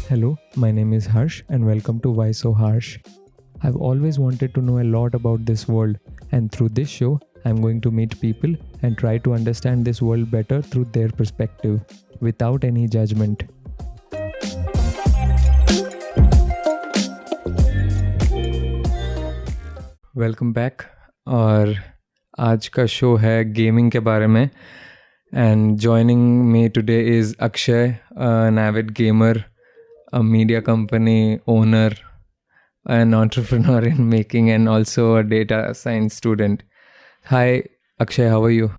Hello, my name is Harsh and welcome to Why So Harsh. I've always wanted to know a lot about this world, and through this show, I'm going to meet people and try to understand this world better through their perspective, without any judgment. Welcome back. और आज का show है gaming के बारे में and joining me today is Akshay, an avid gamer, a media company owner, an entrepreneur in making, and also a data science student. Hi Akshay, how are you?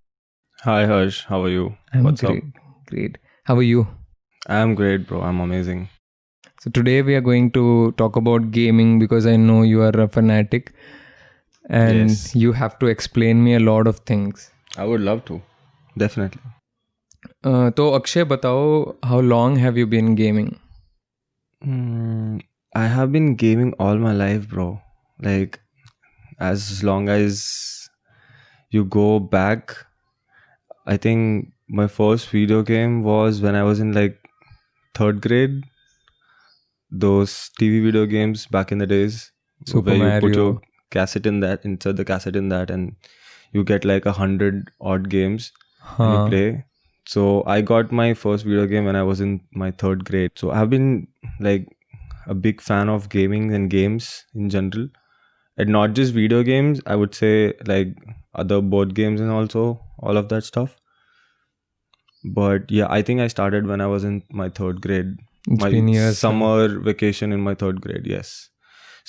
Hi Harsh, how are you? I'm What's great. Great. How are you? I'm great, bro. I'm amazing. So today we are going to talk about gaming because I know you are a fanatic and Yes. you have to explain me a lot of things. I would love to. Definitely. तो अक्षय बताओ, how long have you been gaming? I have been gaming all my life, bro. Like, as long as you go back, I think my first video game was when I was in like 3rd grade. Those TV video games back in the days. Super where you put Mario. your cassette in that, insert the cassette in that, and you get like 100 odd games and you हाँ. play. So I got my first video game when I was in my 3rd grade. So I've been like a big fan of gaming and games in general, and not just video games. I would say like other board games and also all of that stuff. But yeah, I think I started when I was in my 3rd grade. It's My been years. summer vacation in my 3rd grade, yes.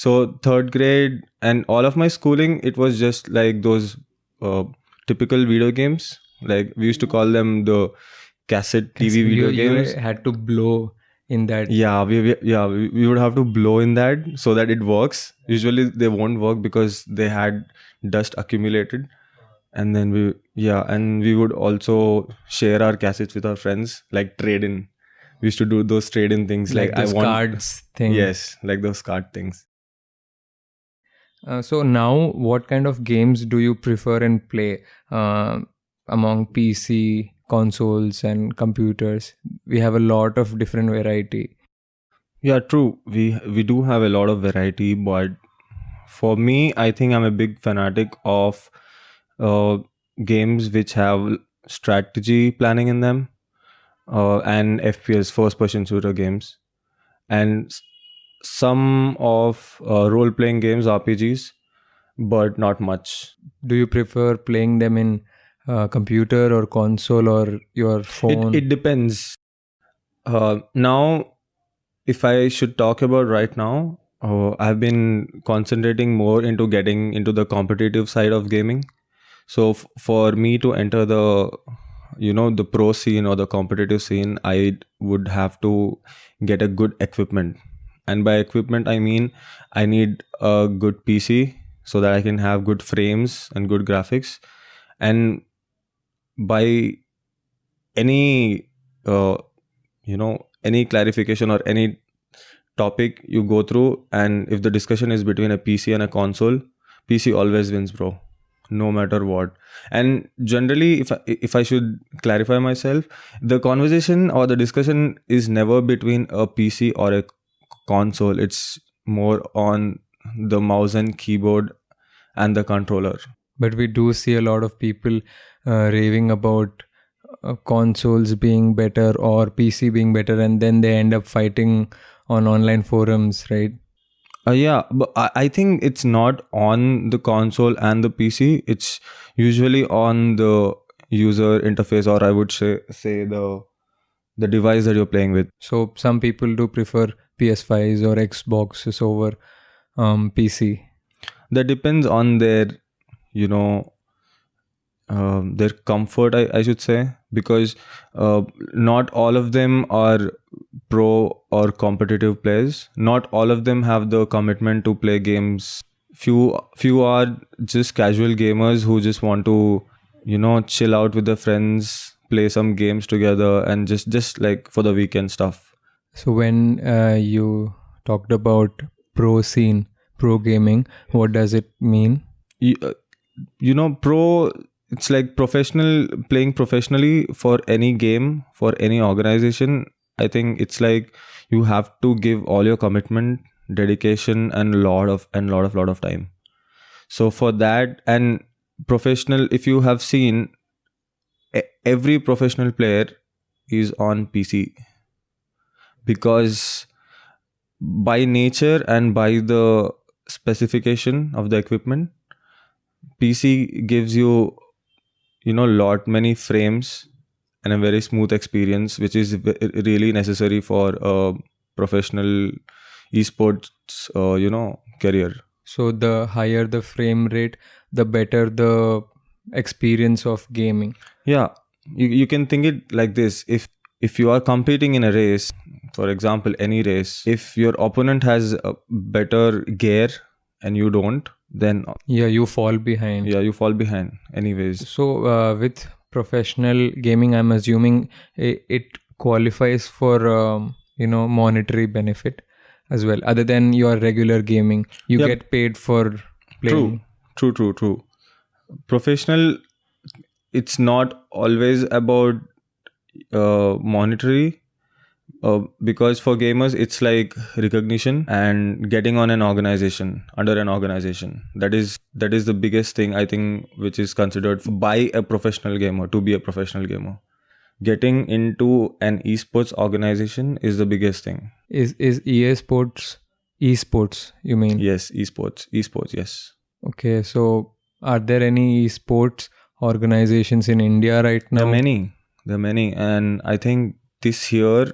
So 3rd grade and all of my schooling, it was just like those typical video games. Like we used to call them the cassette TV video games. You had to blow in that. Yeah, we would have to blow in that so that it works. Usually they won't work because they had dust accumulated. And then we would also share our cassettes with our friends, like trade in. We used to do those trade in things like those I want cards thing. Yes, like those card things. So now, what kind of games do you prefer and play among PC, consoles, and computers? We have a lot of different variety. Yeah, true. We do have a lot of variety, but for me, I think I'm a big fanatic of games which have strategy planning in them, and FPS, first person shooter games, and some of role-playing games, RPGs, but not much. Do you prefer playing them in computer or console or your phone? It depends. Now, if I should talk about right now, I've been concentrating more into getting into the competitive side of gaming. So for me to enter the the pro scene or the competitive scene, I would have to get a good equipment. And by equipment, I mean I need a good PC so that I can have good frames and good graphics. And by any any clarification or any topic you go through, and if the discussion is between a PC and a console, PC always wins, bro, no matter what. And generally, if I should clarify myself, the conversation or the discussion is never between a PC or a console. It's more on the mouse and keyboard and the controller. But we do see a lot of people raving about consoles being better or PC being better, and then they end up fighting on online forums, right? Yeah, but I think it's not on the console and the PC. It's usually on the user interface, or I would say the device that you're playing with. So some people do prefer PS5s or Xboxes over PC. That depends on their their comfort, I should say, because not all of them are pro or competitive players. Not all of them have the commitment to play games. Few are just casual gamers who just want to chill out with their friends, play some games together, and just like for the weekend stuff. So when you talked about pro scene, pro gaming, what does it mean? Pro it's like playing professionally for any game, for any organization. I think it's like you have to give all your commitment, dedication, and lot of time. So for that, and professional, if you have seen, every professional player is on PC, because by nature and by the specification of the equipment, PC gives you, lot many frames and a very smooth experience, which is really necessary for a professional esports career. So the higher the frame rate, the better the experience of gaming. Yeah, you can think it like this. If you are competing in a race, for example any race, if your opponent has a better gear and you don't, then Yeah, you fall behind. you fall behind anyways. So with professional gaming, I'm assuming it qualifies for monetary benefit as well. Other than your regular gaming, you Yep. get paid for playing. True. Professional, it's not always about monetary, because for gamers it's like recognition and getting on an organization, under an organization. That is the biggest thing, I think, which is considered by a professional gamer to be a professional gamer. Getting into an esports organization is the biggest thing. Is EA Sports esports? You mean? Yes, esports, yes. Okay, so are there any esports organizations in India right now? There are many, and I think this year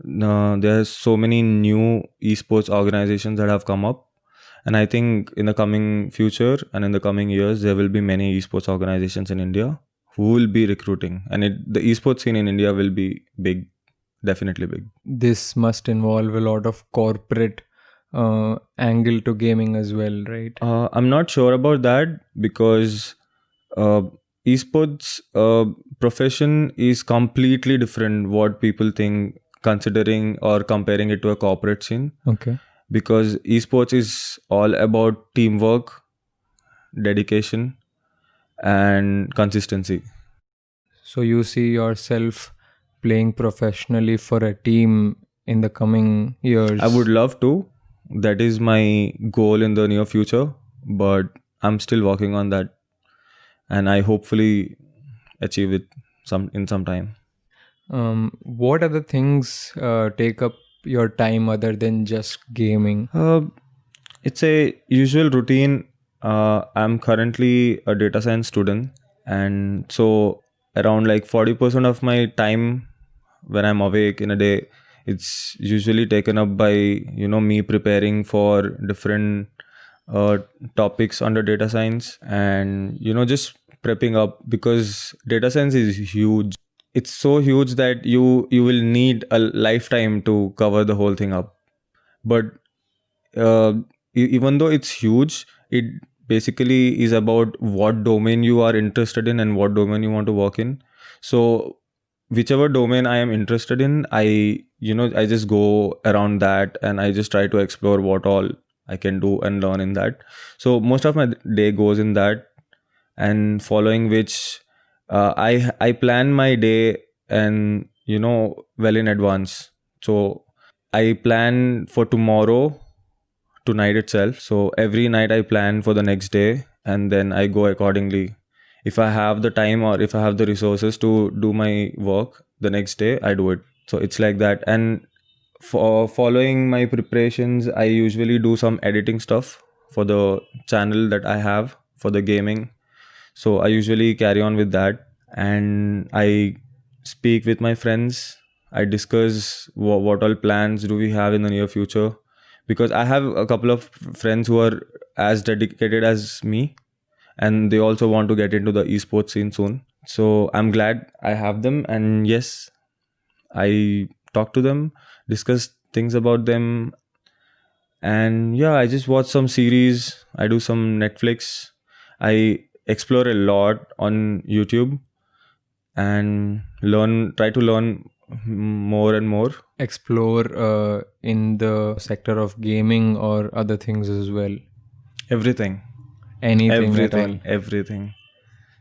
there's so many new esports organizations that have come up, and I think in the coming future and in the coming years there will be many esports organizations in India who will be recruiting, and the esports scene in India will be big, definitely big. This must involve a lot of corporate angle to gaming as well, right? I'm not sure about that, because esports profession is completely different what people think, considering or comparing it to a corporate scene. Okay. Because esports is all about teamwork, dedication, and consistency. So you see yourself playing professionally for a team in the coming years? I would love to. That is my goal in the near future, but I'm still working on that, and I hopefully achieve it in some time. What other things take up your time other than just gaming? It's a usual routine. I'm currently a data science student, and so around like 40% of my time when I'm awake in a day, it's usually taken up by me preparing for different topics under data science, and just prepping up, because data science is huge. It's so huge that you will need a lifetime to cover the whole thing up. But even though it's huge, it basically is about what domain you are interested in and what domain you want to work in. So whichever domain I am interested in, I just go around that, and I just try to explore what all I can do and learn in that. So most of my day goes in that, and following which I plan my day, and well in advance. So I plan for tomorrow tonight itself. So every night I plan for the next day, and then I go accordingly. If I have the time or if I have the resources to do my work the next day, I do it. So it's like that. And for following my preparations, I usually do some editing stuff for the channel that I have for the gaming. So I usually carry on with that, and I speak with my friends. I discuss what all plans do we have in the near future, because I have a couple of friends who are as dedicated as me, and they also want to get into the esports scene soon. So I'm glad I have them, and yes, I talk to them, discuss things about them, and yeah, I just watch some series. I do some Netflix. I explore a lot on YouTube and try to learn more and more. Explore in the sector of gaming or other things as well? Everything. Anything at all? Everything.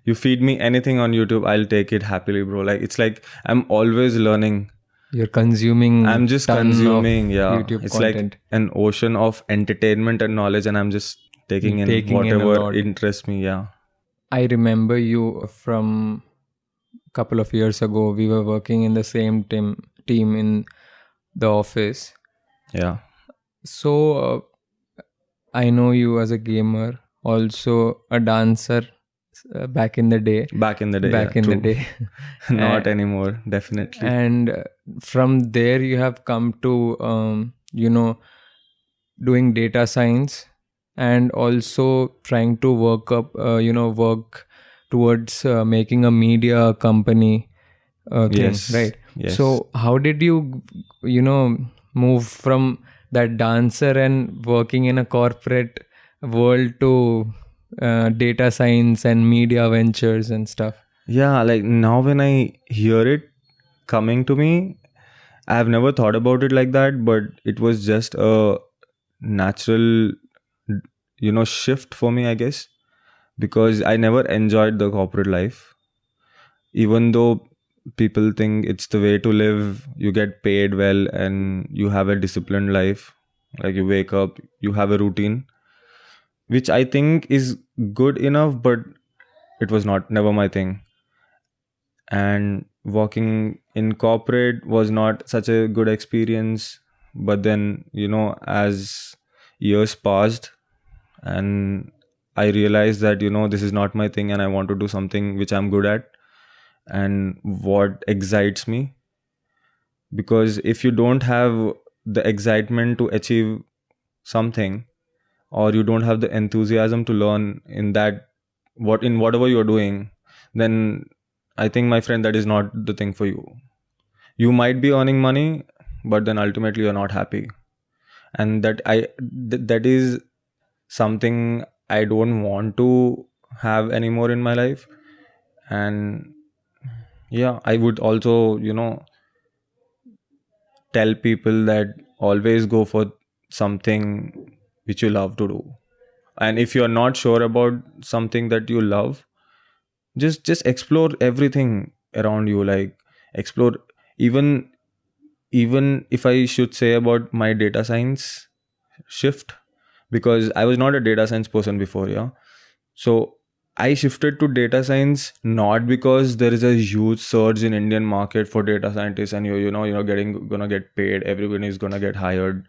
You feed me anything on YouTube, I'll take it happily, bro. Like it's like I'm always learning. You're consuming. I'm just ton consuming, of yeah. YouTube It's content. like an ocean of entertainment and knowledge, and I'm just taking in Taking in a whatever lot. interests me. Yeah. I remember you from a couple of years ago. We were working in the same team in the office. Yeah. So I know you as a gamer, also a dancer back in the day. Back in the day. Back yeah, in the true. day. Not anymore, definitely. And from there you have come to doing data science and also trying to work towards making a media company thing, Yes. right? Yes. So how did you move from that dancer and working in a corporate world to data science and media ventures and stuff? Yeah, like now when I hear it coming to me, I've never thought about it like that, but it was just a natural, shift for me, I guess, because I never enjoyed the corporate life. Even though people think it's the way to live, you get paid well and you have a disciplined life. Like you wake up, you have a routine, which I think is good enough, but it was never my thing. And working in corporate was not such a good experience. But then, as years passed and I realized that, this is not my thing and I want to do something which I'm good at and what excites me. Because if you don't have the excitement to achieve something, or you don't have the enthusiasm to learn in whatever you're doing, then I think, my friend, that is not the thing for you. You might be earning money, but then ultimately you're not happy. And that is something I don't want to have anymore in my life. And yeah, I would also, tell people that always go for something which you love to do. And if you're not sure about something that you love, just explore everything around you. Like explore, even if I should say about my data science shift, because I was not a data science person before. Yeah. So I shifted to data science not because there is a huge surge in Indian market for data scientists and you're gonna get paid, everyone is gonna get hired,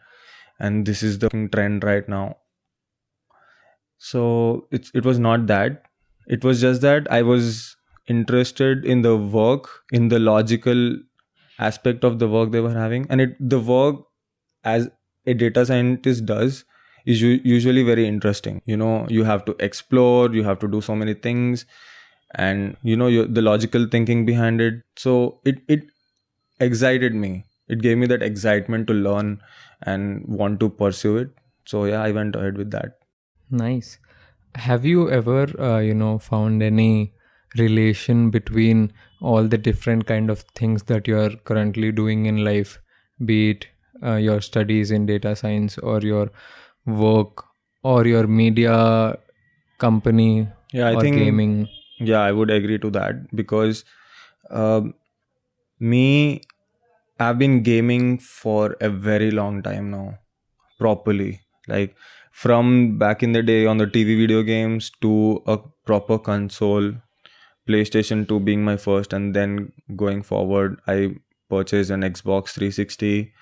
and this is the trend right now. So it was not that. It was just that I was interested in the work, in the logical aspect of the work they were having, and the work as a data scientist does is usually very interesting. You have to explore, you have to do so many things, and the logical thinking behind it. So it excited me. It gave me that excitement to learn and want to pursue it. So yeah, I went ahead with that. Nice. Have you ever, found any relation between all the different kind of things that you are currently doing in life, be it your studies in data science or your work or your media company Yeah, I or think gaming? yeah, I would agree to that because me, I've been gaming for a very long time now, properly. Like from back in the day on the TV video games to a proper console, PlayStation 2 being my first, and then going forward, I purchased an Xbox 360.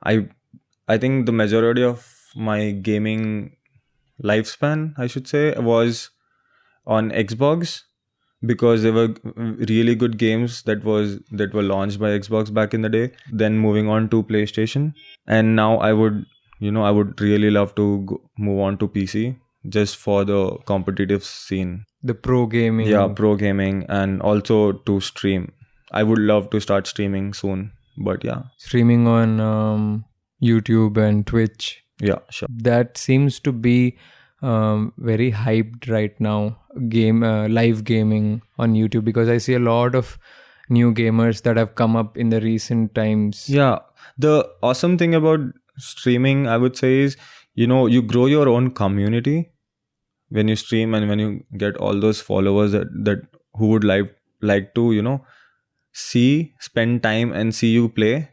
I I think the majority of my gaming lifespan, I should say, was on Xbox because they were really good games that were launched by Xbox back in the day. Then moving on to PlayStation, and now I would really love to move on to PC just for the competitive scene. The pro gaming. Yeah, pro gaming, and also to stream. I would love to start streaming soon, but yeah. Streaming on YouTube and Twitch. Yeah, sure. That seems to be very hyped right now. Live gaming on YouTube, because I see a lot of new gamers that have come up in the recent times. Yeah, the awesome thing about streaming, I would say, is you grow your own community when you stream, and when you get all those followers that who would like to, spend time and see you play.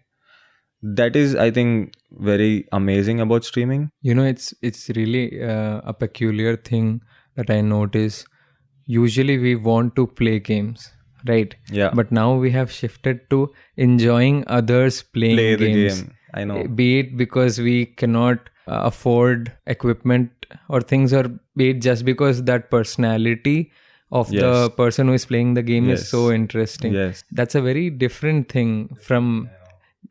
That is, I think, very amazing about streaming. You know, it's really a peculiar thing that I notice. Usually we want to play games, right? Yeah. But now we have shifted to enjoying others playing Play the games. game. I know. Be it because we cannot afford equipment or things, or be it just because that personality of the Yes. person who is playing the game is Yes. so interesting. Yes. That's a very different thing from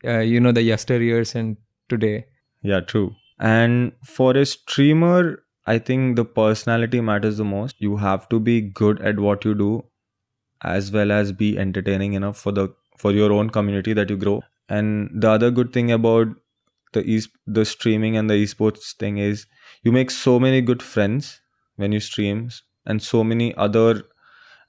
the yesteryears and today. Yeah, true. And for a streamer, I think the personality matters the most. You have to be good at what you do, as well as be entertaining enough for your own community that you grow. And the other good thing about the streaming and the esports thing is you make so many good friends when you stream, and so many other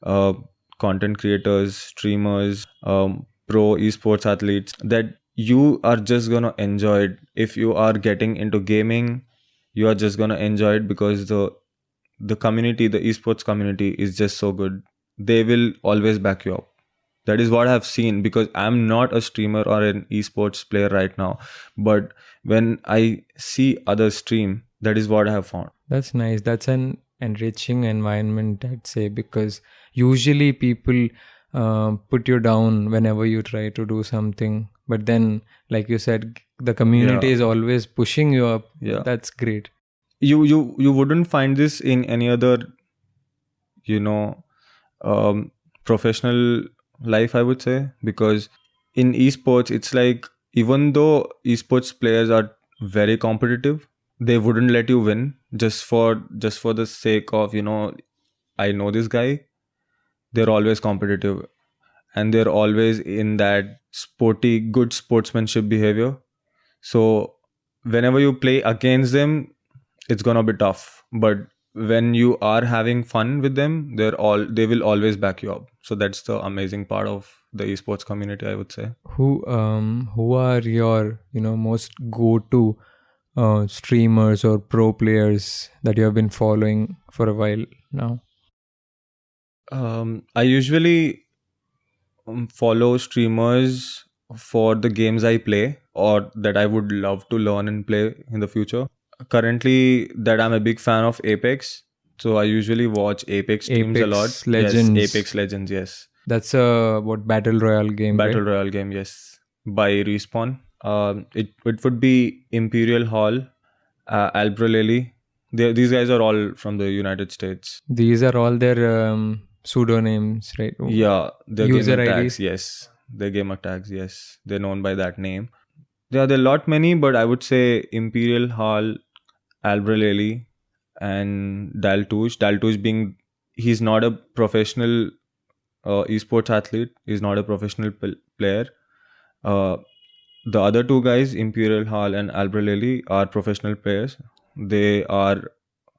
uh, content creators, streamers, pro esports athletes, that you are just gonna enjoy it. If you are getting into gaming, you are just gonna enjoy it because the community, the esports community, is just so good. They will always back you up. That is what I've seen, because I'm not a streamer or an esports player right now, but when I see others stream, that is what I have found. That's nice. That's an enriching environment, I'd say, because usually people put you down whenever you try to do something. But then, like you said, the community Yeah. is always pushing you up. Yeah. That's great. You wouldn't find this in any other, professional life, I would say, because in esports, it's like, even though esports players are very competitive, they wouldn't let you win just for the sake of, I know this guy. They're always competitive, and they're always in that sporty, good sportsmanship behavior. So whenever you play against them, it's gonna be tough. But when you are having fun with them, they will always back you up. So that's the amazing part of the esports community, I would say. Who are your most go-to streamers or pro players that you have been following for a while now? I usually follow streamers for the games I play, or that I would love to learn and play in the future. Currently, that I'm a big fan of Apex, so I usually watch Apex streams a lot. Apex Legends. Yes, Apex Legends, yes. That's a battle royale game, Battle right? Royale game, yes, by Respawn. It would be Imperial Hall, Albraleli. These guys are all from the United States. These are all their pseudonames, right? Yeah, their User gamer IDs? tags, yes. Their gamer tags, yes. They're known by that name. There are a lot many, but I would say Imperial Hall, Albraleli, and Daltouche. Daltouche being, he's not a professional esports athlete. He's not a professional player. The other two guys, Imperial Hall and Albraleli, are professional players. They are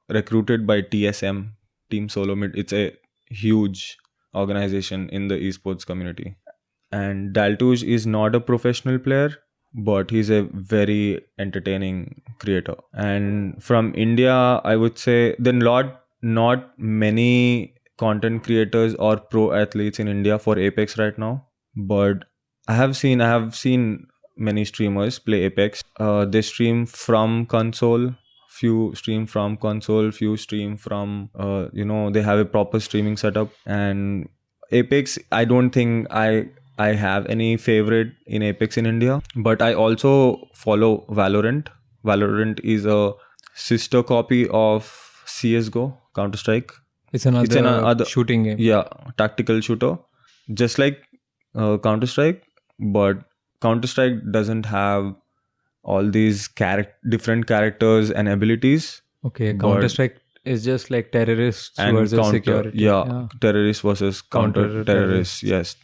recruited by TSM, Team Solomid. It's a huge organization in the esports community. And Daltouche is not a professional player, but he's a very entertaining creator. And from India, I would say not many content creators or pro athletes in India for Apex right now, but I have seen many streamers play Apex. They stream from console. Few stream from console, few stream from they have a proper streaming setup. And Apex, I don't think I have any favorite in Apex in India, but I also follow Valorant. Valorant is a sister copy of CS:GO, Counter-Strike. It's another shooting game. Yeah, tactical shooter, just like Counter-Strike, but Counter-Strike doesn't have all these different characters and abilities. Okay, but- Counter-Strike is just like terrorists and versus counter, security. yeah, terrorists versus counter terrorists. Yes.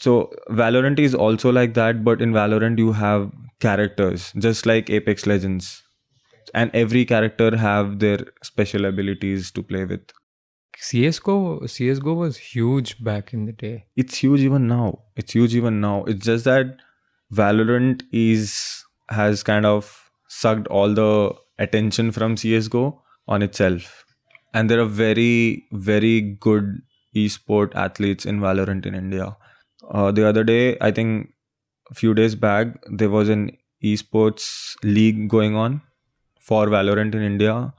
So Valorant is also like that, but in Valorant you have characters, just like Apex Legends, and every character have their special abilities to play with. CSGO was huge back in the day. It's huge even now. It's just that Valorant has kind of sucked all the attention from CSGO on itself. And there are very, very good esport athletes in Valorant in India. The other day, I think a few days back, there was an esports league going on for Valorant in India.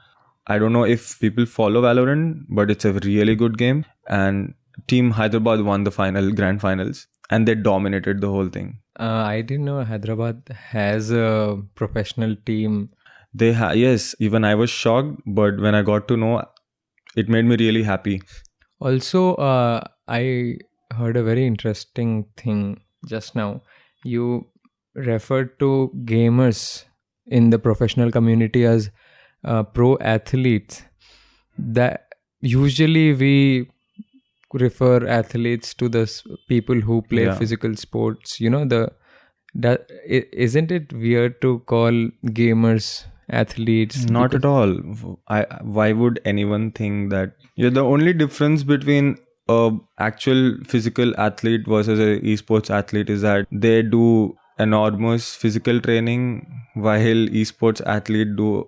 I don't know if people follow Valorant, but it's a really good game. And Team Hyderabad won the grand finals, and they dominated the whole thing. I didn't know Hyderabad has a professional team. Yes, even I was shocked, but when I got to know, it made me really happy. Also, I heard a very interesting thing just now. You referred to gamers in the professional community as pro athletes. That usually we refer athletes to the people who play Yeah. physical sports. You know, isn't it weird to call gamers athletes? Not at all. Why would anyone think that? Yeah, the only difference between a actual physical athlete versus a esports athlete is that they do enormous physical training, while esports athlete do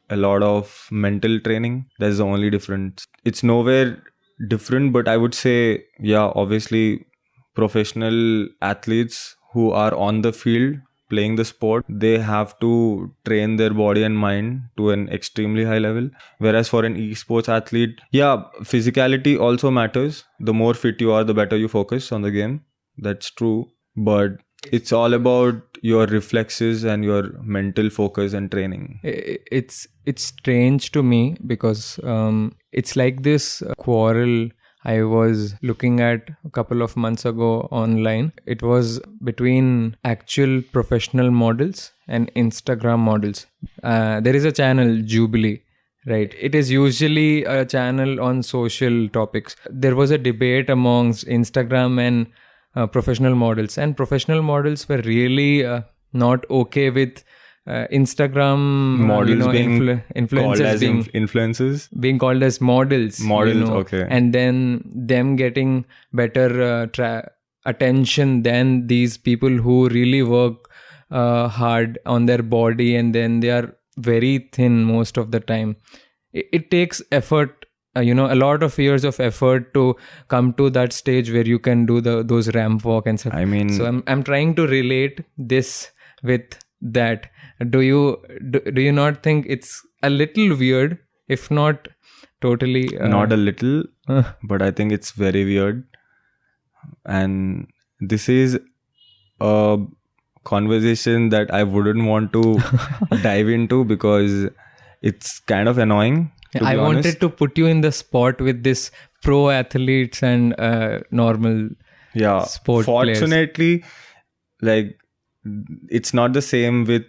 a lot of mental training. That's the only difference. It's nowhere different, but I would say, yeah, obviously, professional athletes who are on the field playing the sport, they have to train their body and mind to an extremely high level. Whereas for an esports athlete, yeah, physicality also matters. The more fit you are, the better you focus on the game. That's true. But it's all about your reflexes and your mental focus and training. It's strange to me because it's like this quarrel I was looking at a couple of months ago online. It was between actual professional models and Instagram models. There is a channel, Jubilee, right? It is usually a channel on social topics. There was a debate amongst Instagram and professional models, and professional models were really not okay with Instagram Models being called influencers as influencers. being called as models. Okay. And then them getting better attention than these people who really work hard on their body, and then they are very thin most of the time. It takes effort, a lot of years of effort to come to that stage where you can do those ramp walk and stuff. I mean, So I'm trying to relate this with that. Do you not think it's a little weird, if not totally? not a little, but I think it's very weird. And this is a conversation that I wouldn't want to dive into because it's kind of annoying. To I be wanted honest. to put you in the spot with this pro athletes and normal Yeah. sport players. Fortunately, like, it's not the same with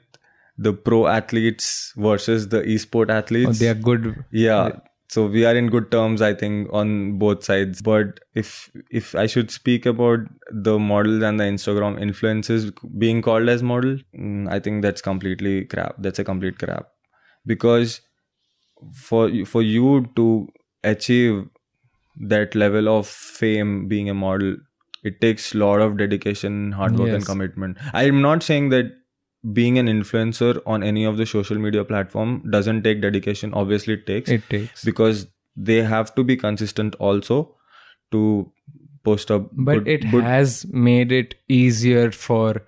the pro athletes versus the esport athletes. Oh, they are good. Yeah. So we are in good terms, I think, on both sides. But if I should speak about the models and the Instagram influencers being called as model, I think that's completely crap. That's a complete crap. Because for you to achieve that level of fame being a model, it takes a lot of dedication, hard work, and Yes. commitment. I'm not saying that being an influencer on any of the social media platform doesn't take dedication. Obviously it takes, because they have to be consistent also to post up. But it has made it easier for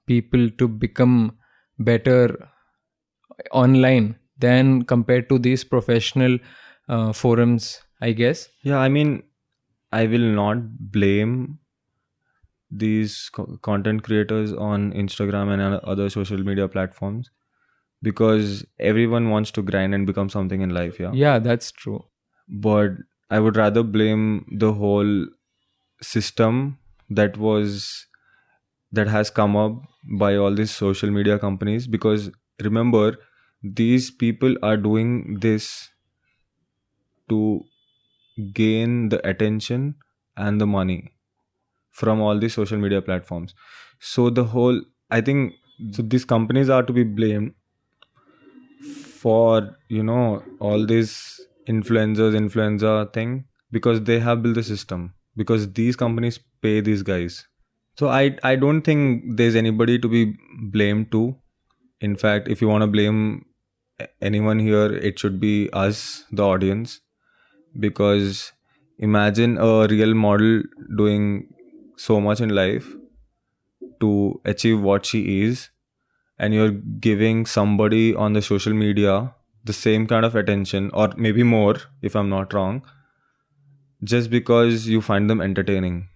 people to become better online than compared to these professional forums, I guess. Yeah, I mean, I will not blame these content creators on Instagram and other social media platforms, because everyone wants to grind and become something in life. Yeah, that's true. But I would rather blame the whole system that has come up by all these social media companies, because remember, these people are doing this to gain the attention and the money from all these social media platforms. So I think, so these companies are to be blamed for all this influencer thing, because they have built the system, because these companies pay these guys. So I don't think there's anybody to be blamed to. In fact, if you want to blame anyone here, it should be us, the audience, because imagine a real model doing so much in life to achieve what she is, and you're giving somebody on the social media the same kind of attention, or maybe more if I'm not wrong, just because you find them entertaining.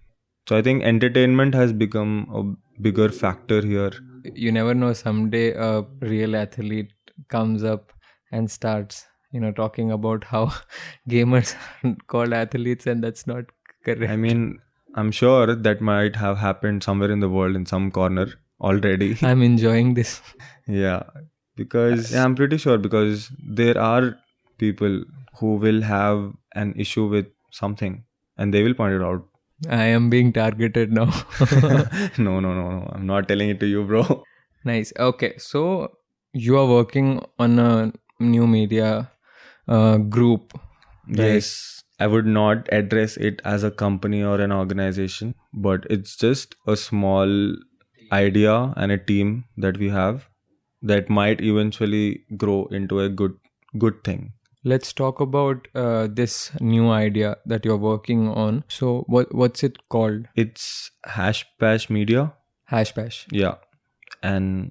So I think entertainment has become a bigger factor here. You never know, someday a real athlete comes up and starts, talking about how gamers are called athletes, and that's not correct. I mean, I'm sure that might have happened somewhere in the world in some corner already. I'm enjoying this. Yeah, because I'm pretty sure, because there are people who will have an issue with something and they will point it out. I am being targeted now. No. I'm not telling it to you, bro. Nice. Okay, so you are working on a new media group. Right? Yes, I would not address it as a company or an organization, but it's just a small idea and a team that we have that might eventually grow into a good thing. Let's talk about this new idea that you're working on. So what's it called? It's Hashpash Media. Hashpash. Yeah. And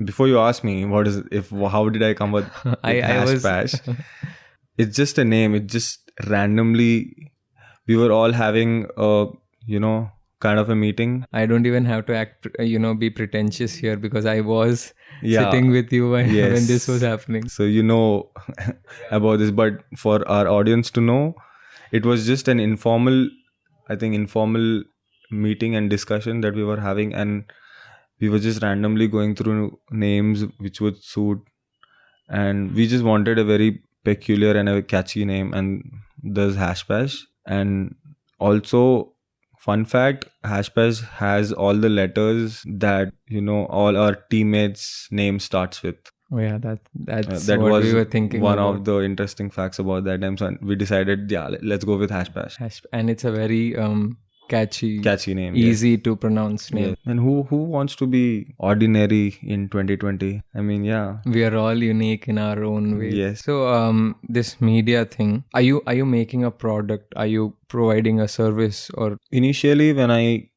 before you ask me what is how did I come with I was Hashpash, it's just a name. It just randomly, we were all having a kind of a meeting. I don't even have to act, be pretentious here, because I was Yeah. sitting with you when Yes. this was happening. So about this, but for our audience to know, it was just an informal meeting and discussion that we were having, and we were just randomly going through names which would suit, and we just wanted a very peculiar and a catchy name, and there's Hashpash. And also, fun fact, Hashpash has all the letters that all our teammates' name starts with. Oh yeah, that's That what was we were thinking. one about. of the interesting facts about that name. So we decided, yeah, let's go with Hashpash. And it's a very catchy name. Yes. easy to pronounce name. Yes. And who wants to be ordinary in 2020? I mean, yeah. We are all unique in our own way. Yes. So this media thing, are you making a product? Are you providing a service? Or Initially, when I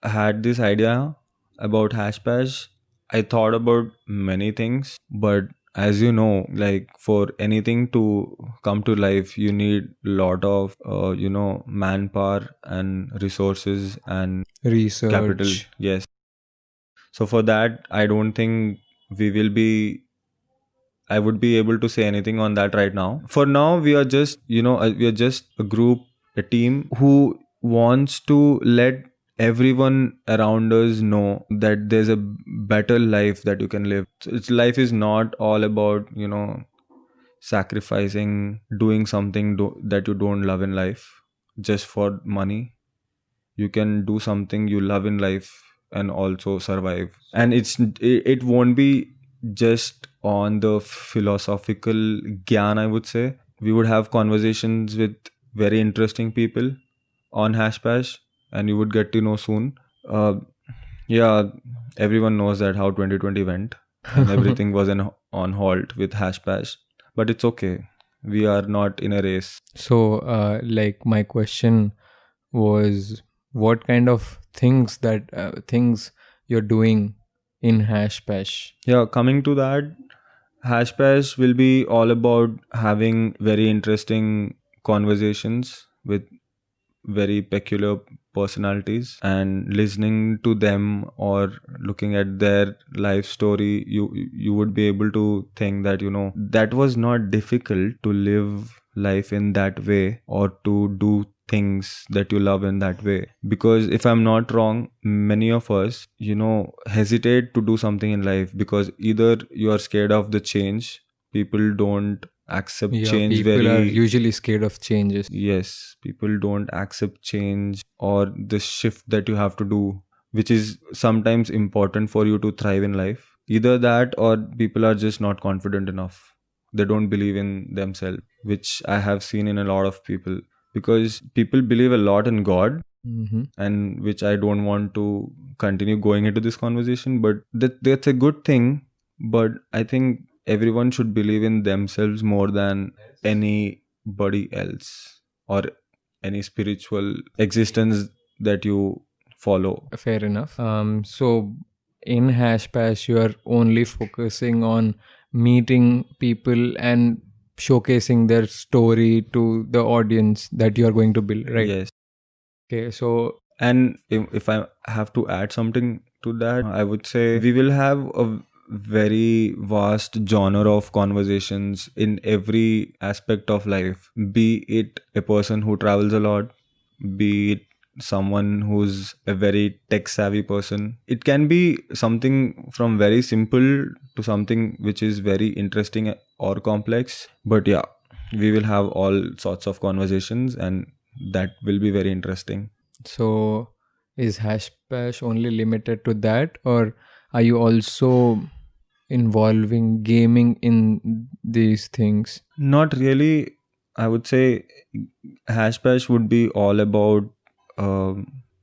had this idea about Hashpash, I thought about many things, but as you know, like for anything to come to life, you need a lot of manpower and resources and research? capital. Yes. So for that, I don't think I would be able to say anything on that right now. For now, we are just a group, a team who wants to let everyone around us know that there's a better life that you can live. So life is not all about sacrificing, doing something that you don't love in life just for money. You can do something you love in life and also survive. And it won't be just on the philosophical gyan, I would say. We would have conversations with very interesting people on Hashpash, and you would get to know soon. Yeah, everyone knows that how 2020 went, and everything was on halt with Hashpash, but it's okay. We are not in a race. So like my question was, what kind of things you're doing in Hashpash? Yeah, coming to that, Hashpash will be all about having very interesting conversations with very peculiar personalities, and listening to them or looking at their life story, you would be able to think that that was not difficult to live life in that way or to do things that you love in that way. Because if I'm not wrong, many of us hesitate to do something in life because either you are scared of the change. People don't accept change. People are usually scared of changes. Yes, people don't accept change or the shift that you have to do, which is sometimes important for you to thrive in life. Either that, or people are just not confident enough. They don't believe in themselves, which I have seen in a lot of people. Because people believe a lot in God, and which I don't want to continue going into this conversation, but that's a good thing. But I think everyone should believe in themselves more than anybody else. or any spiritual existence that you follow. Fair enough. So in Hashpash, you are only focusing on meeting people and showcasing their story to the audience that you are going to build, right? Yes. Okay, so And if I have to add something to that, I would say we will have a very vast genre of conversations in every aspect of life, be it a person who travels a lot, be it someone who's a very tech savvy person. It can be something from very simple to something which is very interesting or complex. But yeah, we will have all sorts of conversations, and that will be very interesting. So, is Hashpash only limited to that, or are you also involving gaming in these things? Not really. I would say Hashbash would be all about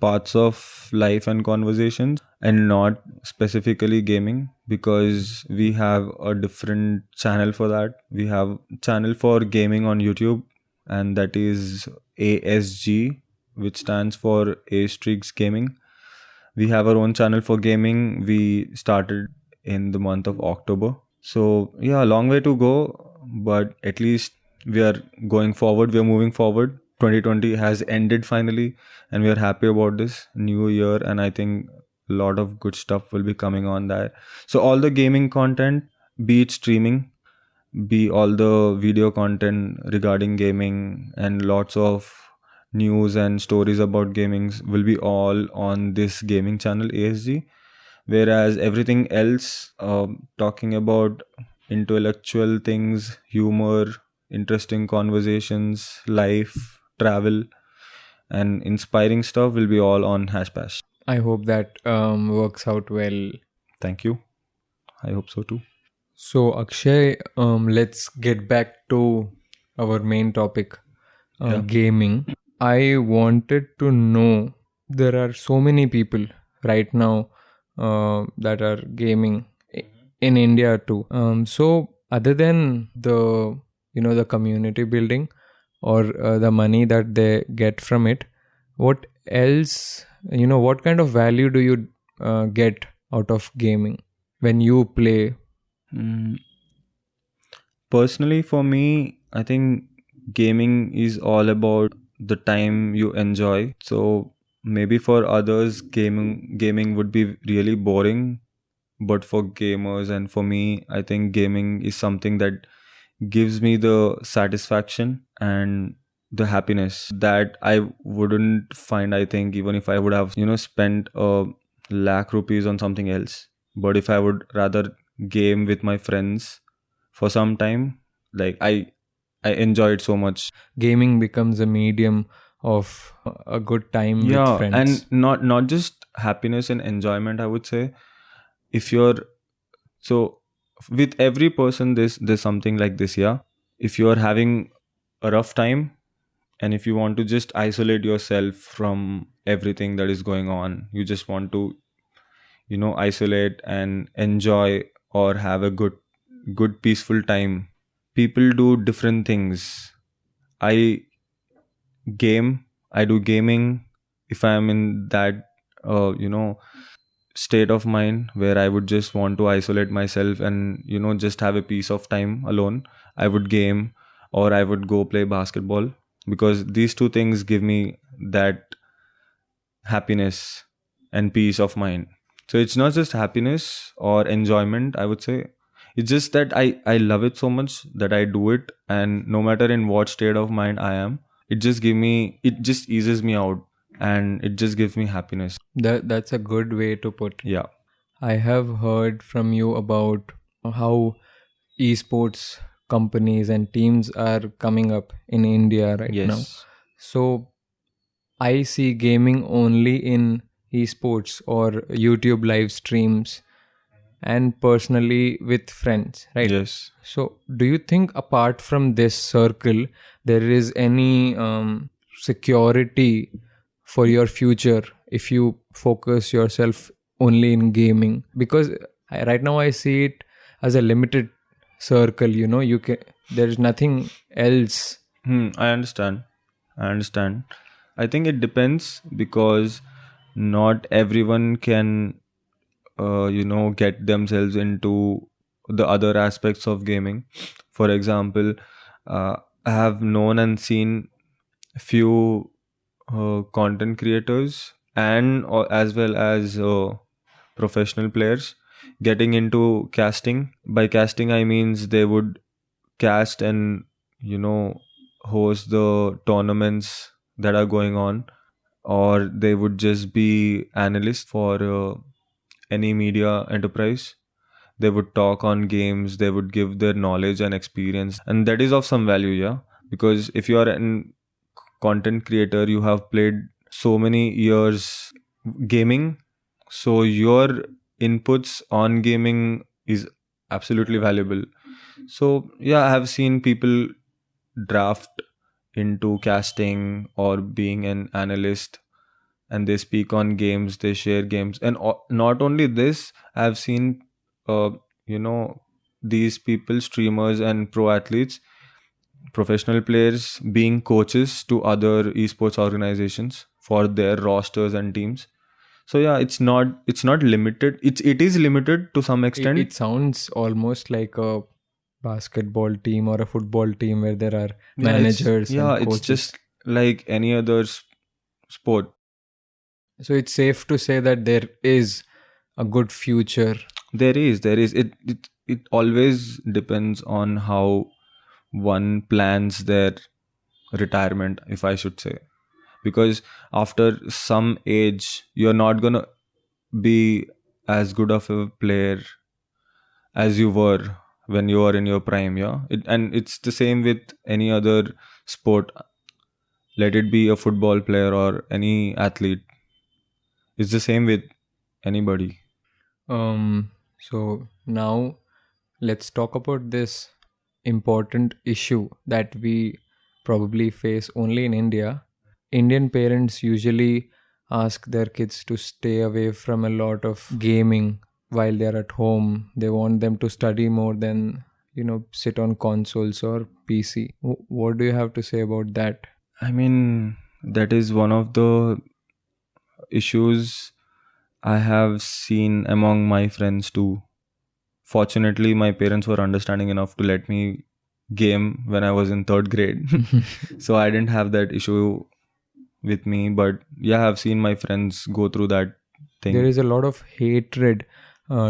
parts of life and conversations, and not specifically gaming, because we have a different channel for that. We have channel for gaming on YouTube, and that is ASG, which stands for A Streaks Gaming. We have our own channel for gaming. We started in the month of October. So yeah, a long way to go, but at least we are going forward. We are moving forward. 2020 has ended finally, and we are happy about this new year. And I think a lot of good stuff will be coming on there. So all the gaming content, be it streaming, be all the video content regarding gaming, and lots of news and stories about gaming will be all on this gaming channel ASG. Whereas everything else, talking about intellectual things, humor, interesting conversations, life, travel, and inspiring stuff will be all on Hashpash. I hope that works out well. Thank you. I hope so too. So, Akshay, let's get back to our main topic, Yeah. gaming. I wanted to know, there are so many people right now that are gaming in India too. So, other than the the community building or the money that they get from it, what else, what kind of value do you get out of gaming when you play? Mm, Personally, for me, I think gaming is all about the time you enjoy. So maybe for others, gaming would be really boring, but for gamers and for me, I think gaming is something that gives me the satisfaction and the happiness that I wouldn't find, I think, even if I would have spent a lakh rupees on something else. But if I would rather game with my friends for some time, like I enjoy it so much. Gaming becomes a medium of a good time with Yeah, friends. and not just happiness and enjoyment, I would say. If you're so with every person, there's something like this. Yeah, if you're having a rough time, and if you want to just isolate yourself from everything that is going on, you just want to isolate and enjoy, or have a good peaceful time. People do different things. I game. I do gaming if I am in that state of mind where I would just want to isolate myself and just have a piece of time alone. I would game, or I would go play basketball, because these two things give me that happiness and peace of mind. So it's not just happiness or enjoyment, I would say. It's just that I love it so much that I do it, and no matter in what state of mind I am, it just eases me out, and it just gives me happiness. That's a good way to put. Yeah. I have heard from you about how esports companies and teams are coming up in India right now. Yes. So I see gaming only in esports or YouTube live streams, and personally with friends, right? Yes. So, do you think apart from this circle, there is any security for your future if you focus yourself only in gaming? Because right now I see it as a limited circle. You can, there is nothing else. I understand. I understand. I think it depends because not everyone can, get themselves into the other aspects of gaming. For example, I have known and seen few content creators and as well as professional players getting into casting. By casting, I means they would cast and you know host the tournaments that are going on, or they would just be analysts for any media enterprise. They would talk on games, they would give their knowledge and experience, and that is of some value, yeah. Because if you are an content creator, you have played so many years gaming, so your inputs on gaming is absolutely valuable. So yeah, I have seen people draft into casting or being an analyst, and they speak on games, they share games, and not only this, I've seen uh, you know these people, streamers and pro athletes, professional players, being coaches to other esports organizations for their rosters and teams. So yeah, it's not limited, it is limited to some extent. It sounds almost like a basketball team or a football team where there are managers and It's coaches. just like any other sport. So it's safe to say that there is a good future. There is it always depends on how one plans their retirement, if I should say. Because after some age, you're not gonna be as good of a player as you were when you were in your prime, yeah. And it's the same with any other sport, let it be a football player or any athlete. It's the same with anybody. So now let's talk about this important issue that we probably face only in India. Indian parents usually ask their kids to stay away from a lot of gaming while they're at home. They want them to study more than, sit on consoles or PC. What do you have to say about that? I mean, that is one of the issues I have seen among my friends too. Fortunately, my parents were understanding enough to let me game when I was in third grade. So I didn't have that issue with me. But yeah, I've seen my friends go through that thing. There is a lot of hatred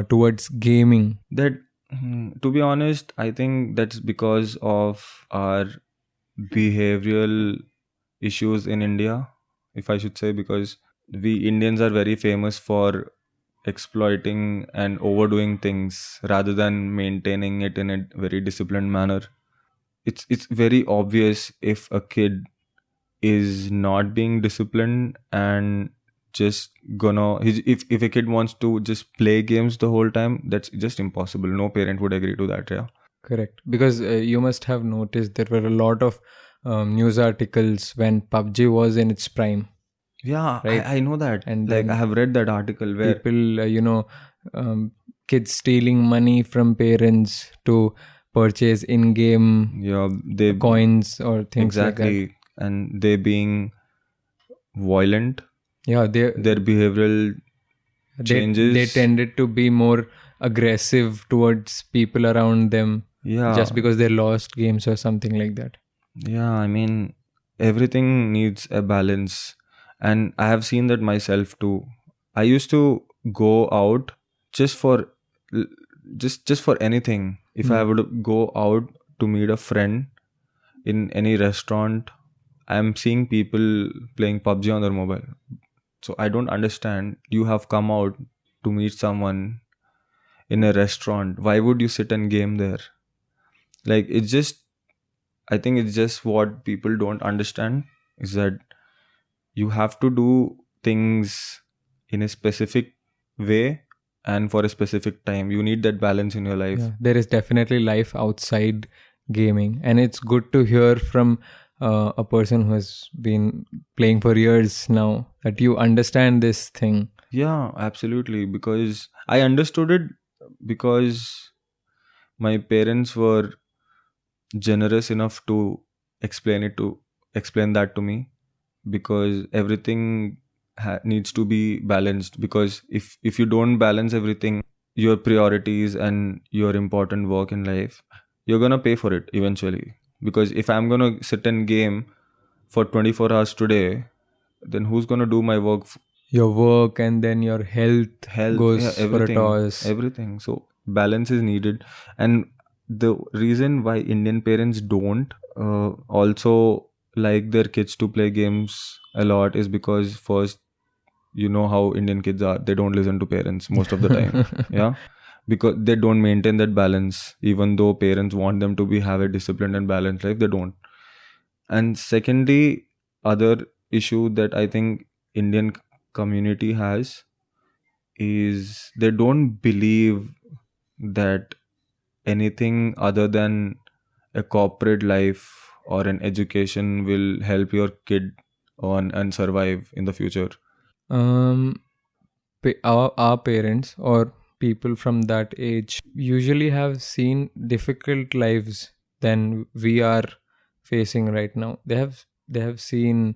towards gaming. That, to be honest, I think that's because of our behavioral issues in India, if I should say, because we Indians are very famous for exploiting and overdoing things rather than maintaining it in a very disciplined manner. It's very obvious if a kid is not being disciplined and just if a kid wants to just play games the whole time, that's just impossible. No parent would agree to that, yeah. Correct. Because you must have noticed there were a lot of news articles when PUBG was in its prime. Yeah, Right. I know that. And Like, then I have read that article where people, kids stealing money from parents to purchase in-game yeah, they coins or things like that. exactly, and they being violent, Yeah, their behavioral changes. they tended to be more aggressive towards people around them Yeah, just because they lost games or something like that. yeah. I mean, everything needs a balance, and I have seen that myself too. I used to go out just for just for anything. If I would go out to meet a friend in any restaurant, I'm seeing people playing PUBG on their mobile. So I don't understand. You have come out to meet someone in a restaurant. Why would you sit and game there? Like, I think it's just what people don't understand is that you have to do things in a specific way and for a specific time. You need that balance in your life. Yeah, there is definitely life outside gaming, and it's good to hear from a person who has been playing for years now that you understand this thing. Yeah, absolutely. Because I understood it because my parents were generous enough to explain it to explain that to me, because everything needs to be balanced. Because if you don't balance everything, your priorities and your important work in life, you're gonna pay for it eventually. Because if I'm gonna sit and game for 24 hours today, then who's gonna do my work? Your work and then your health goes Yeah, for a toss. everything. So balance is needed. And the reason why Indian parents don't also like their kids to play games a lot is because, first, you know how Indian kids are, they don't listen to parents most of the time. Yeah, because they don't maintain that balance. Even though parents want them to have a disciplined and balanced life, they don't. And secondly, other issue that I think Indian community has is they don't believe that anything other than a corporate life or an education will help your kid on and survive in the future. um our parents or people from that age usually have seen difficult lives than we are facing right now. They have seen,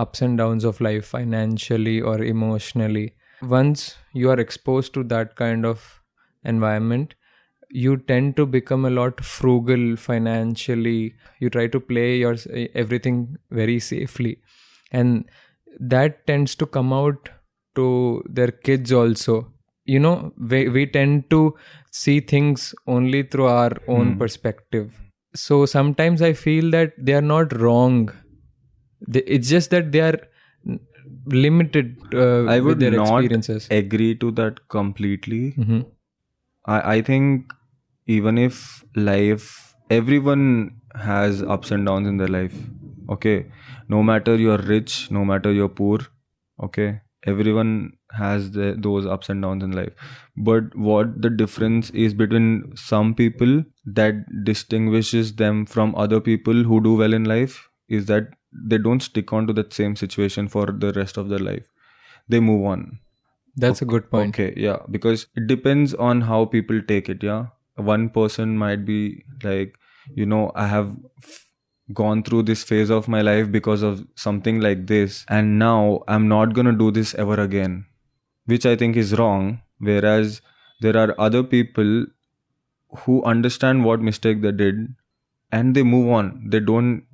ups and downs of life, financially or emotionally. Once you are exposed to that kind of environment, you tend to become a lot frugal financially. You try to play everything very safely, and that tends to come out to their kids also. We tend to see things only through our own perspective. So sometimes I feel that they are not wrong. It's just that they are limited I with would their not experiences. agree to that completely. Mhm. I think even if life, everyone has ups and downs in their life. Okay. No matter you're rich, no matter you're poor. Okay. Everyone has those ups and downs in life. But what the difference is between some people that distinguishes them from other people who do well in life is that they don't stick on to that same situation for the rest of their life. They move on. That's a good point. Okay, yeah, because it depends on how people take it. Yeah, one person might be like, I have gone through this phase of my life because of something like this, and now I'm not gonna do this ever again, which I think is wrong. Whereas there are other people who understand what mistake they did and they move on. They don't,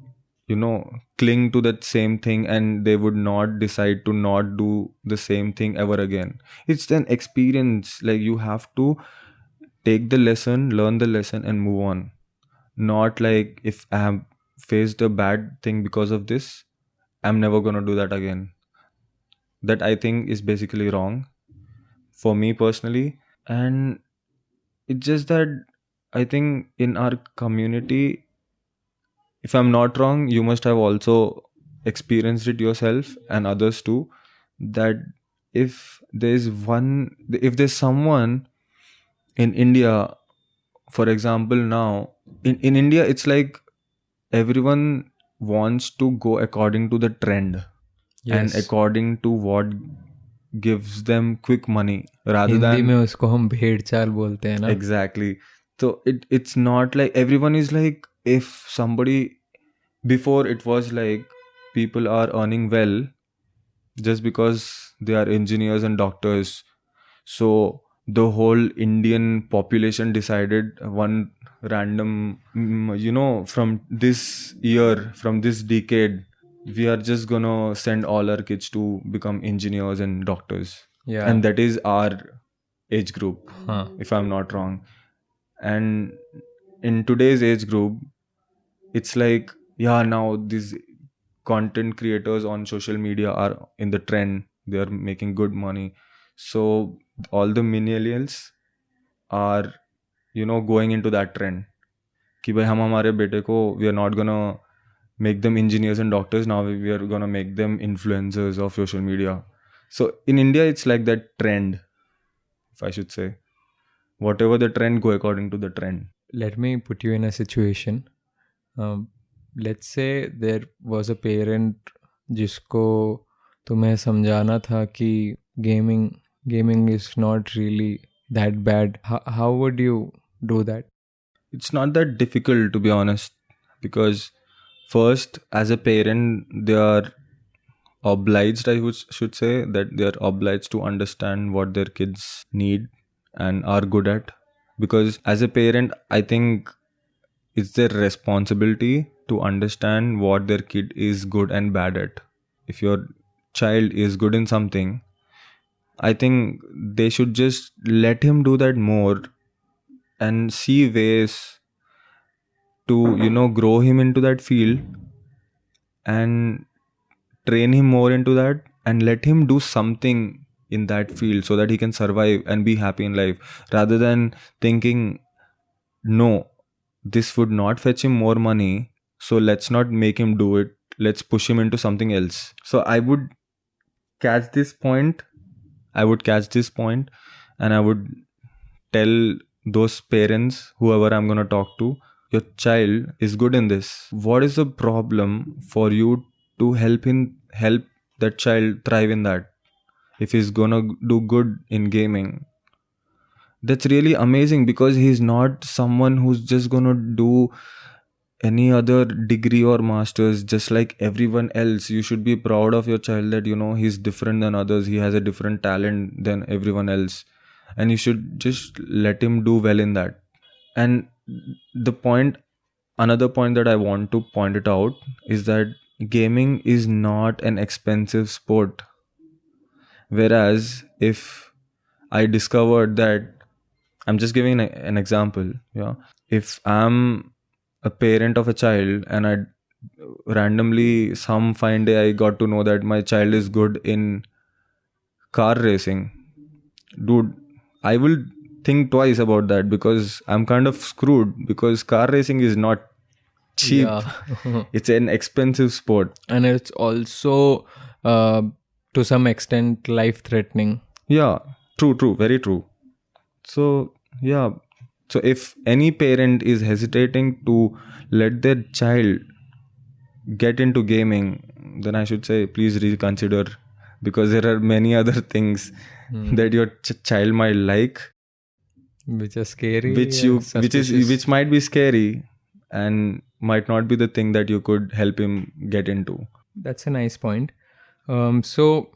cling to that same thing, and they would not decide to not do the same thing ever again. It's an experience. Like, you have to take the lesson, learn the lesson, and move on. Not like, if I have faced a bad thing because of this, I'm never gonna do that again. That, I think, is basically wrong for me personally. And it's just that I think in our community, if I'm not wrong, you must have also experienced it yourself and others too, that if there's someone in India, for example, now in India, it's like everyone wants to go according to the trend and Yes. according to what gives them quick money rather Hindi than में उसको हम भेड़ चाल बोलते हैं ना. exactly. So it's not like everyone is like, if somebody, before it was like people are earning well just because they are engineers and doctors. So the whole Indian population decided one random, from this year, from this decade, we are just gonna send all our kids to become engineers and doctors. Yeah. And that is our age group, Huh. if I'm not wrong. And in today's age group, it's like, yeah, now these content creators on social media are in the trend. They are making good money. So all the millennials are, going into that trend. कि भाई हम हमारे बेटे को, we are not gonna make them engineers and doctors. Now we are gonna make them influencers of social media. So in India, it's like that trend, if I should say. Whatever the trend, go according to the trend. Let me put you in a situation. Let's say there was a parent जिसको तुम्हें समझाना था कि gaming is not really that bad. How would you do that? It's not that difficult, to be honest, because first, as a parent, they are obliged, should say, that they are obliged to understand what their kids need and are good at. Because as a parent, I think it's their responsibility to understand what their kid is good and bad at. If your child is good in something, I think they should just let him do that more and see ways to, grow him into that field and train him more into that and let him do something in that field so that he can survive and be happy in life, rather than thinking, no, this would not fetch him more money, so let's not make him do it, let's push him into something else. So I would catch this point and I would tell those parents, whoever I'm going to talk to, your child is good in this. What is the problem for you to help that child thrive in that? If he's going to do good in gaming, that's really amazing, because he's not someone who's just going to do any other degree or masters just like everyone else. You should be proud of your child that he's different than others, he has a different talent than everyone else, and you should just let him do well in that. And another point that I want to point it out is that gaming is not an expensive sport. Whereas if I discovered that, I'm just giving an example, if I'm a parent of a child and I randomly some fine day I got to know that my child is good in car racing, dude, I will think twice about that, because I'm kind of screwed, because car racing is not cheap. Yeah. It's an expensive sport, And it's also to some extent life threatening. yeah. True, very true. So yeah, so if any parent is hesitating to let their child get into gaming, then I should say please reconsider, because there are many other things that your child might like, which are scary, which might be scary and might not be the thing that you could help him get into. That's a nice point. So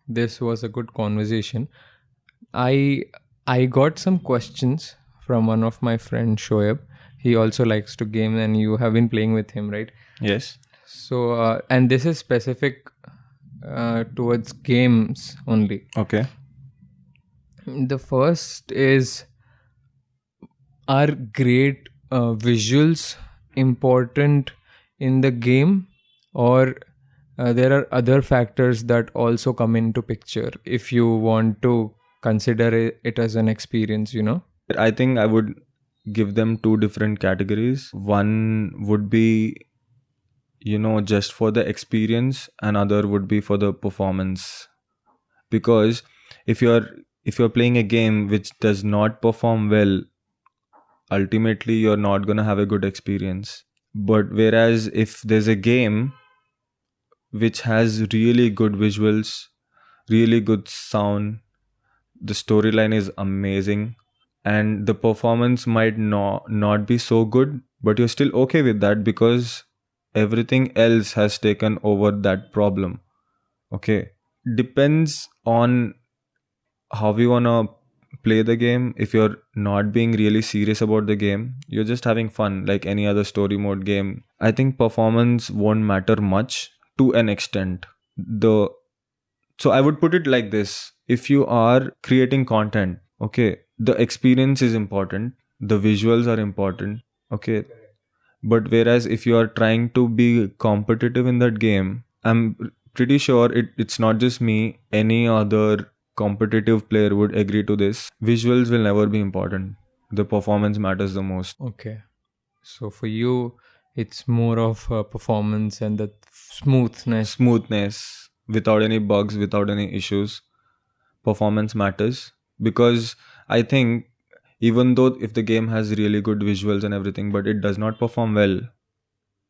this was a good conversation. I got some questions from one of my friends, Shoaib. He also likes to game, and you have been playing with him, right? Yes. So and this is specific towards games only. Okay. The first is, are great visuals important in the game, or there are other factors that also come into picture if you want to consider it as an experience, I think I would give them two different categories. One would be, just for the experience, and other would be for the performance. Because if you're playing a game which does not perform well, ultimately you're not going to have a good experience. But whereas if there's a game which has really good visuals, really good sound, the storyline is amazing, and the performance might not be so good, but you're still okay with that because everything else has taken over that problem. Okay. Depends on how we want to play the game. If you're not being really serious about the game, you're just having fun like any other story mode game, I think performance won't matter much to an extent. So I would put it like this: if you are creating content, okay, the experience is important, the visuals are important, okay. But whereas if you are trying to be competitive in that game, I'm pretty sure it's not just me, any other competitive player would agree to this. Visuals will never be important. The performance matters the most. Okay. So for you, it's more of a performance and the Smoothness, without any bugs, without any issues. Performance matters, because I think even though if the game has really good visuals and everything, but it does not perform well,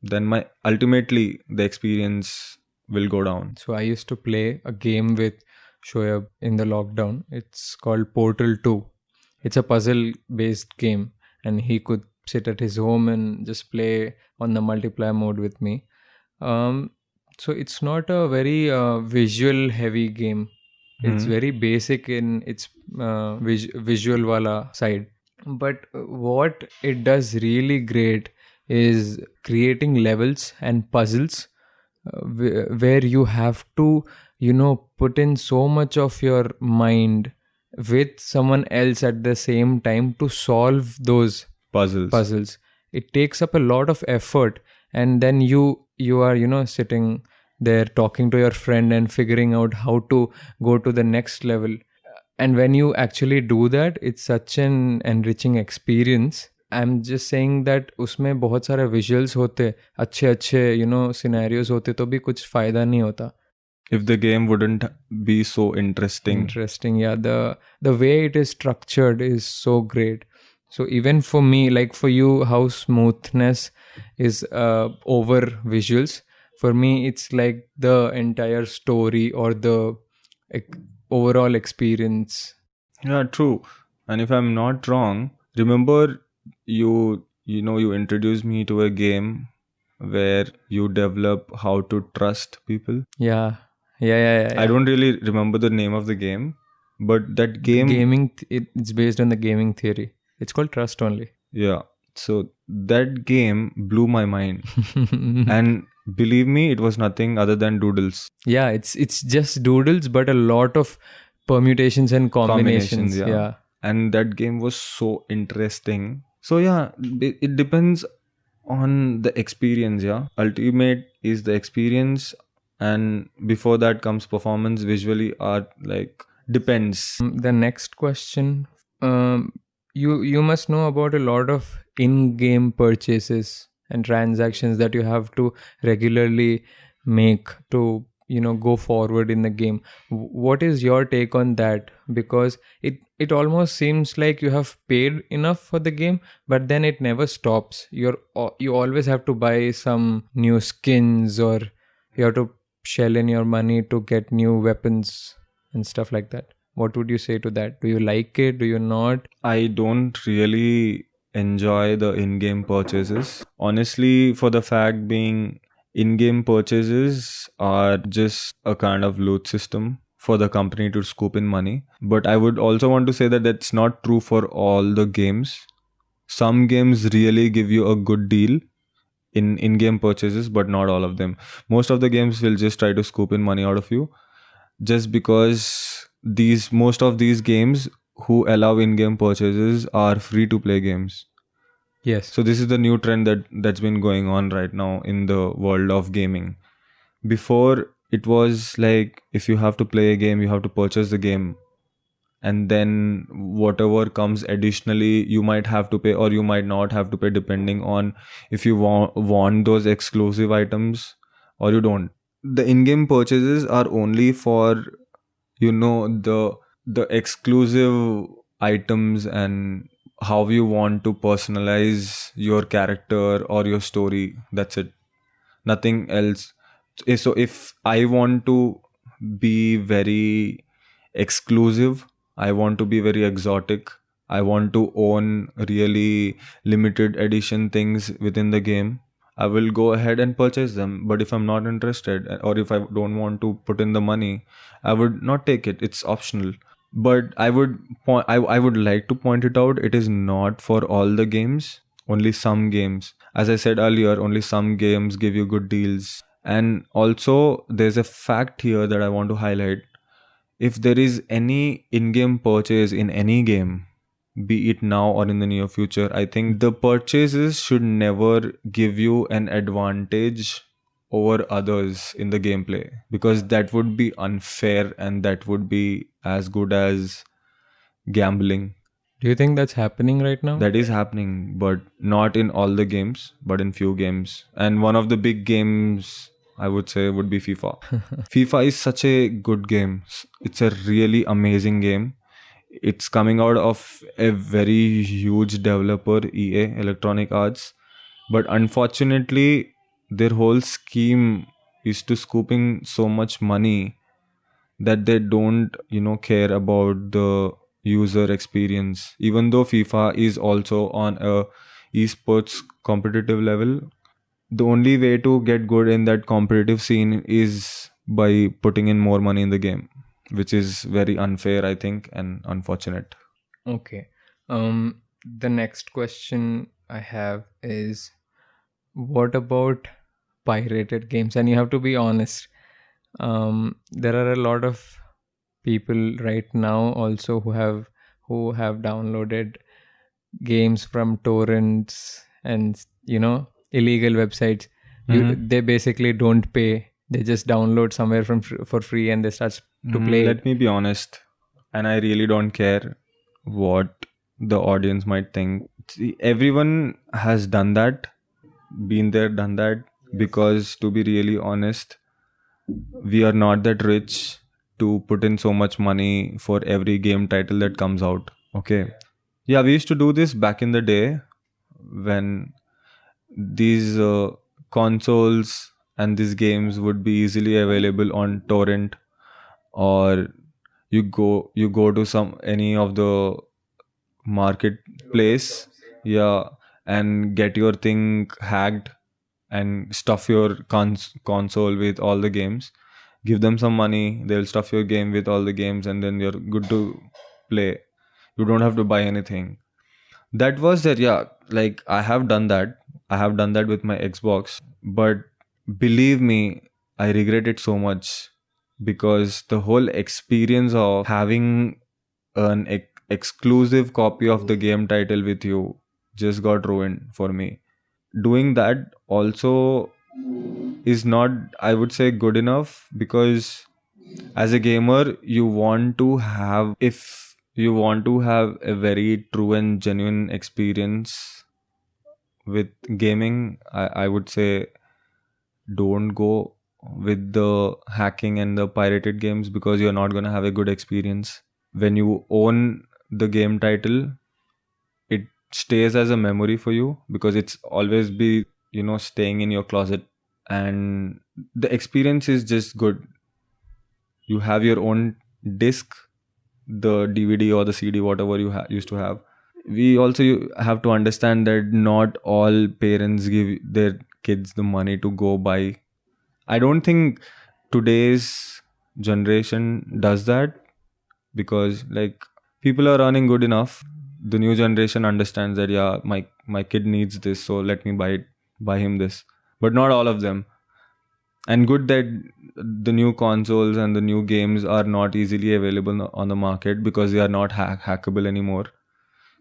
then ultimately the experience will go down. So I used to play a game with Shoaib in the lockdown. It's called Portal 2. It's a puzzle based game, and he could sit at his home and just play on the multiplayer mode with me. Um, so it's not a very visual heavy game. It's Hmm. very basic in its visual wala side. But what it does really great is creating levels and puzzles where you have to, put in so much of your mind with someone else at the same time to solve those Puzzles. puzzles. It takes up a lot of effort, and then you are, sitting there talking to your friend and figuring out how to go to the next level. And when you actually do that, it's such an enriching experience. I'm just saying that उसमें बहुत सारे visuals होते, अच्छे अच्छे scenarios होते, तो भी कुछ फायदा नहीं होता. If the game wouldn't be so interesting. Interesting, yeah. The way it is structured is so great. So even for me, like for you, how smoothness is over visuals. For me, it's like the entire story or the ec- overall experience. Yeah, true. And if I'm not wrong, remember you introduced me to a game where you develop how to trust people. Yeah, yeah. I don't really remember the name of the game, but that game, Gaming. It's based on the gaming theory. It's called Trust only. yeah. So that game blew my mind. And believe me, it was nothing other than doodles. Yeah, it's just doodles, but a lot of permutations and combinations. Yeah. Yeah. And that game was so interesting. So yeah, it depends on the experience. Yeah, ultimate is the experience, and before that comes performance, visually, art, like depends. The next question. You must know about a lot of in-game purchases and transactions that you have to regularly make to go forward in the game. What is your take on that? Because it almost seems like you have paid enough for the game, but then it never stops. You always have to buy some new skins, or you have to shell in your money to get new weapons and stuff like that. What would you say to that? Do you like it? Do you not? I don't really enjoy the in-game purchases. Honestly, for the fact being, in-game purchases are just a kind of loot system for the company to scoop in money. But I would also want to say that that's not true for all the games. Some games really give you a good deal in in-game purchases, but not all of them. Most of the games will just try to scoop in money out of you, just because most of these games who allow in-game purchases are free to play games. Yes. So this is the new trend that's been going on right now in the world of gaming. Before, it was like if you have to play a game, you have to purchase the game, and then whatever comes additionally, you might have to pay or you might not have to pay, depending on if you want those exclusive items or you don't. The in-game purchases are only for the exclusive items and how you want to personalize your character or your story. That's it, nothing else. So if I want to be very exclusive, I want to be very exotic, I want to own really limited edition things within the game, I will go ahead and purchase them. But if I'm not interested, or if I don't want to put in the money, I would not take it. It's optional. But I would like to point it out, it is not for all the games, only some games. As I said earlier, only some games give you good deals. And also, there's a fact here that I want to highlight. If there is any in-game purchase in any game, be it now or in the near future, I think the purchases should never give you an advantage over others in the gameplay, because that would be unfair and that would be as good as gambling. Do you think that's happening right now? That is happening, but not in all the games, but in few games. And one of the big games, I would say, would be FIFA. FIFA is such a good game. It's a really amazing game. It's coming out of a very huge developer, EA, Electronic Arts. But unfortunately, their whole scheme is to scooping so much money that they don't, care about the user experience. Even though FIFA is also on a esports competitive level, the only way to get good in that competitive scene is by putting in more money in the game, which is very unfair, I think, and unfortunate. Okay. The next question I have is, what about pirated games? And you have to be honest. There are a lot of people right now also who have downloaded games from torrents and illegal websites. Mhm. They basically don't pay. They just download somewhere for free and they start to play it. Let me be honest, and I really don't care what the audience might think. See, everyone has done that, been there, done that, because to be really honest, we are not that rich to put in so much money for every game title that comes out. Okay. Yeah, we used to do this back in the day when these consoles and these games would be easily available on torrent, or you go to some any of the marketplace, yeah, and get your thing hacked and stuff your console with all the games. Give them some money, they'll stuff your game with all the games, and then you're good to play. You don't have to buy anything. That was that, yeah. Like I have done that. I have done that with my Xbox, but believe me, I regret it so much because the whole experience of having an exclusive copy of the game title with you just got ruined for me. Doing that also is not, I would say, good enough, because as a gamer you want to have, if you want to have a very true and genuine experience with gaming, I would say don't go with the hacking and the pirated games, because you're not going to have a good experience. When you own the game title, it stays as a memory for you, because it's always be, staying in your closet, and the experience is just good. You have your own disc, the DVD or the CD, whatever you used to have. We also have to understand that not all parents give their kids the money to go buy. I don't think today's generation does that, because like people are earning good enough. The new generation understands that, yeah, my kid needs this, so let me buy him this. But not all of them. And good that the new consoles and the new games are not easily available on the market, because they are not hackable anymore.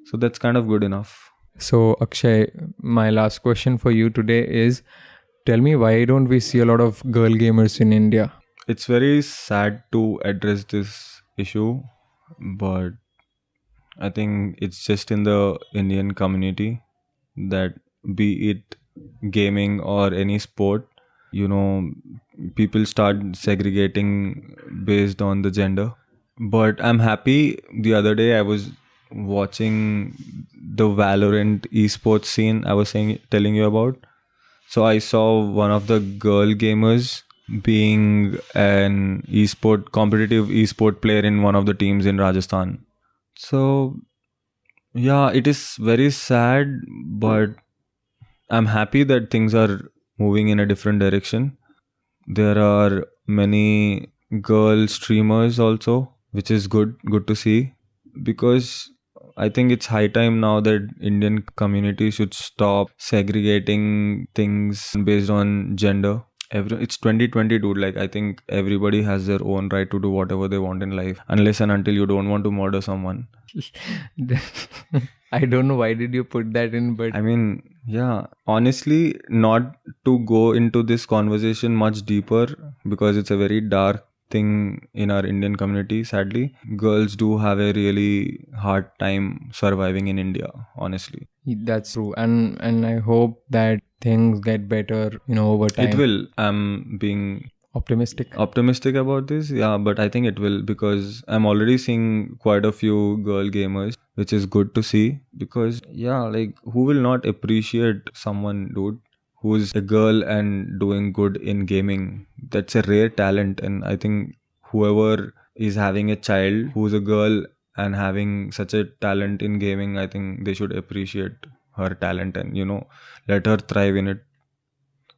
So that's kind of good enough. So, Akshay, my last question for you today is, tell me, why don't we see a lot of girl gamers in India? It's very sad to address this issue, but I think it's just in the Indian community that, be it gaming or any sport, people start segregating based on the gender. But I'm happy. The other day I was watching the Valorant esports scene I was telling you about. So I saw one of the girl gamers being an competitive esport player in one of the teams in Rajasthan. So yeah, it is very sad, but I'm happy that things are moving in a different direction. There are many girl streamers also, which is good to see, because I think it's high time now that Indian community should stop segregating things based on gender. It's 2020, dude. Like, I think everybody has their own right to do whatever they want in life, unless and until you don't want to murder someone. I don't know why did you put that in, but I mean, yeah, honestly, not to go into this conversation much deeper, because it's a very dark thing in our Indian community. Sadly, girls do have a really hard time surviving in India, honestly. that's true. And I hope that things get better, over time. It will. I'm being Optimistic. optimistic about this, yeah, but I think it will, because I'm already seeing quite a few girl gamers, which is good to see, because yeah, like, who will not appreciate someone, dude, who's a girl and doing good in gaming? That's a rare talent, and I think whoever is having a child who's a girl and having such a talent in gaming, I think they should appreciate her talent and let her thrive in it.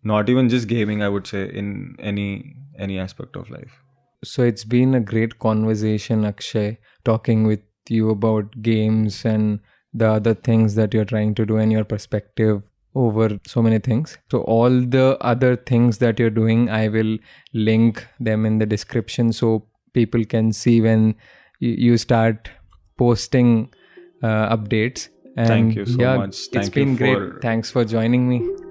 Not even just gaming, I would say, in any aspect of life. So it's been a great conversation, Akshay, talking with you about games and the other things that you're trying to do and your perspective over so many things. So all the other things that you're doing, I will link them in the description so people can see when you start posting updates. And Thank you so much. it's Thank you been for great. Thanks for joining me.